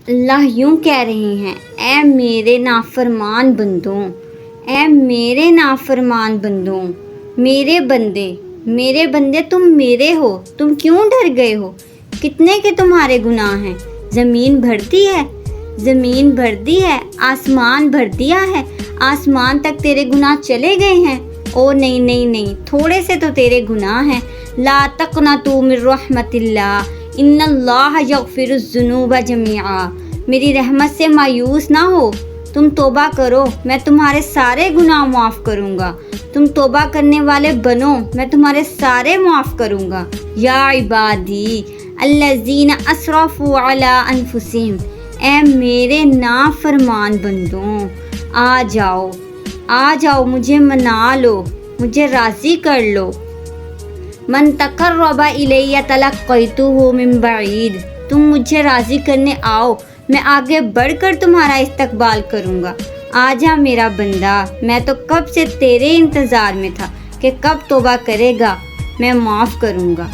اللہ یوں کہہ رہے ہیں، اے میرے نافرمان بندوں، اے میرے نافرمان بندوں، میرے بندے تم میرے ہو، تم کیوں ڈر گئے ہو؟ کتنے کے تمہارے گناہ ہیں؟ زمین بھر دی ہے، آسمان بھر دیا ہے، آسمان تک تیرے گناہ چلے گئے ہیں؟ او نہیں، تھوڑے سے تو تیرے گناہ ہیں۔ لا تقنطوا من رحمت اللہ ان اللہ یغفر الذنوب جميعا، میری رحمت سے مایوس نہ ہو، تم توبہ کرو، میں تمہارے سارے گناہ معاف کروں گا، تم توبہ کرنے والے بنو، میں تمہارے سارے معاف کروں گا۔ یا عبادی الذین اسرفوا علی انفسہم، اے میرے نافرمان بندوں، آ جاؤ مجھے منا لو، مجھے راضی کر لو۔ من تقرب الی تلقیتہ من بعید، تم مجھے راضی کرنے آؤ، میں آگے بڑھ کر تمہارا استقبال کروں گا۔ آ جا میرا بندہ، میں تو کب سے تیرے انتظار میں تھا کہ کب توبہ کرے گا، میں معاف کروں گا۔